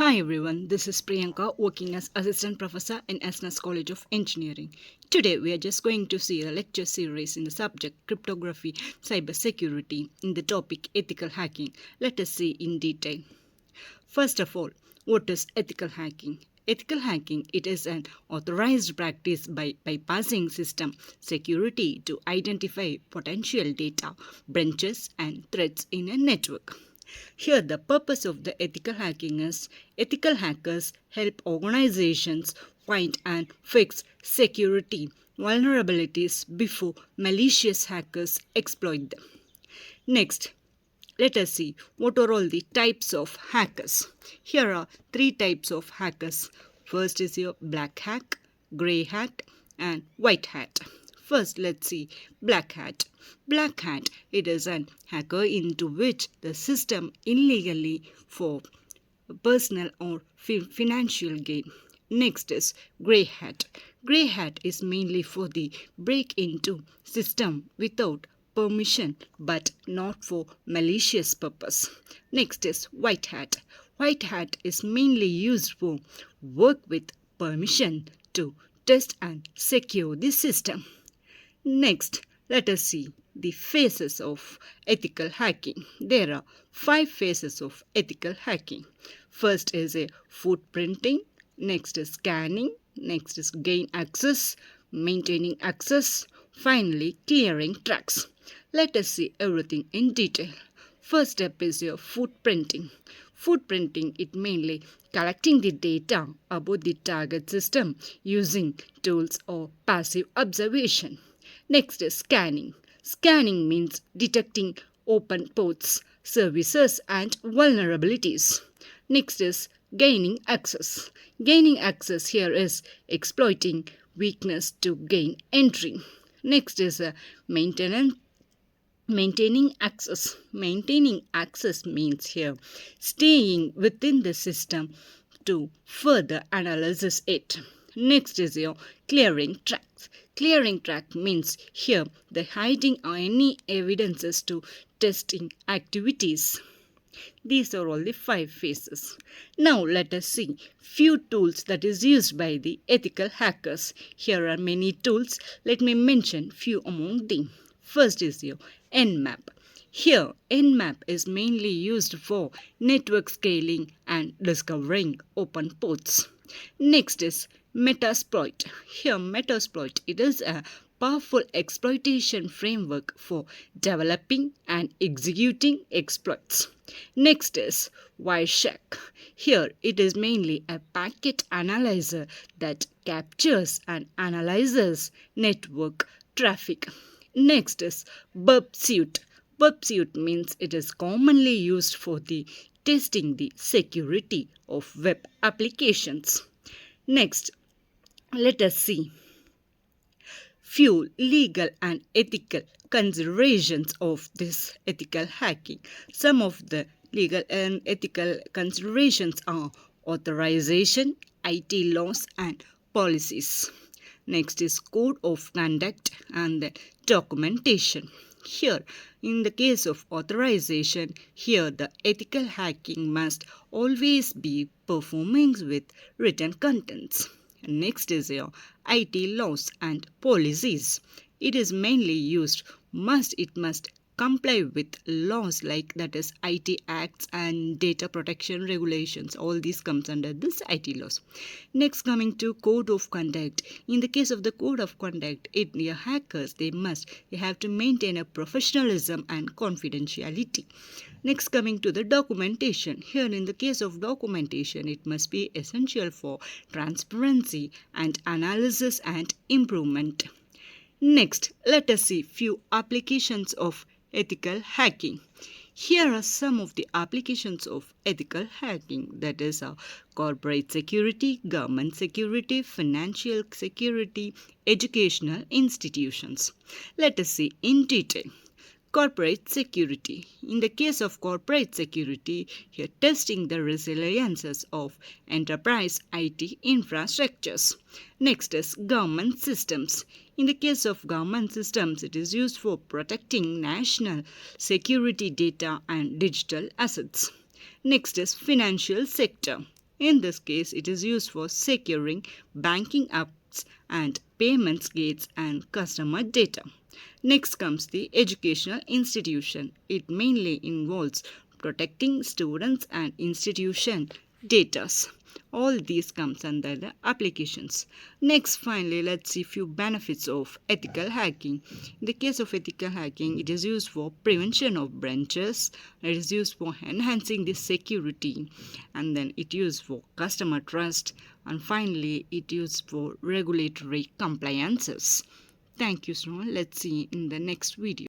Hi everyone, this is Priyanka working as Assistant Professor in SNS College of Engineering. Today we are just going to see a lecture series in the subject Cryptography, Cybersecurity in the topic Ethical Hacking. Let us see in detail. First of all, what is ethical hacking? Ethical hacking, it is an authorized practice by bypassing system security to identify potential data, breaches and threats in a network. Here, the purpose of the ethical hacking is ethical hackers help organizations find and fix security vulnerabilities before malicious hackers exploit them. Next, let us see what are all the types of hackers. Here are three types of hackers. First is your black hat, grey hat, and white hat. First, let's see black hat. Black hat, it is an hacker into which the system illegally for personal or financial gain. Next is grey hat. Grey hat is mainly for the break into system without permission but not for malicious purpose. Next is white hat. White hat is mainly used for work with permission to test and secure the system. Next, let us see the phases of ethical hacking. There are 5 phases of ethical hacking. First is a footprinting, next is scanning, next is gain access, maintaining access, finally clearing tracks. Let us see everything in detail. First step is your footprinting. Footprinting, it mainly collecting the data about the target system using tools or passive observation. Next is scanning. Scanning means detecting open ports, services and vulnerabilities. Next is gaining access. Gaining access here is exploiting weakness to gain entry. Next is maintenance. Maintaining access. Maintaining access means here staying within the system to further analyze it. Next is your clearing tracks. Clearing track means here the hiding any evidences to testing activities. These are all the 5 phases. Now let us see few tools that is used by the ethical hackers. Here are many tools. Let me mention few among them. First is your Nmap. Here, Nmap is mainly used for network scaling and discovering open ports. Next is Metasploit. Here, Metasploit, it is a powerful exploitation framework for developing and executing exploits. Next is Wireshark. Here, it is mainly a packet analyzer that captures and analyzes network traffic. Next is Burpsuit. Burpsuit means it is commonly used for the testing the security of web applications. Next, let us see few legal and ethical considerations of this ethical hacking. Some of the legal and ethical considerations are authorization, IT laws and policies. Next is code of conduct and then documentation. Here, in the case of authorization, here the ethical hacking must always be performing with written contents. Next is your IT laws and policies. It is mainly used it must comply with laws like that is IT acts and data protection regulations. All these comes under this IT laws. Next, coming to code of conduct. In the case of the code of conduct, hackers they have to maintain a professionalism and confidentiality. Next, coming to the documentation. Here in the case of documentation, it must be essential for transparency and analysis and improvement. Next, let us see few applications of ethical hacking. Here are some of the applications of ethical hacking, that is corporate security, government security, financial security, educational institutions. Let us see in detail. Corporate security. In the case of corporate security, here testing the resiliences of enterprise IT infrastructures. Next is government systems. In the case of government systems, it is used for protecting national security data and digital assets. Next is financial sector. In this case, it is used for securing banking apps and payments gates and customer data. Next comes the educational institution. It mainly involves protecting students and institution data. All these comes under the applications. Next, finally, let's see few benefits of ethical hacking. In the case of ethical hacking, it is used for prevention of breaches, it is used for enhancing the security, and then it used for customer trust, and finally, it used for regulatory compliances. Thank you so much. Let's see in the next video.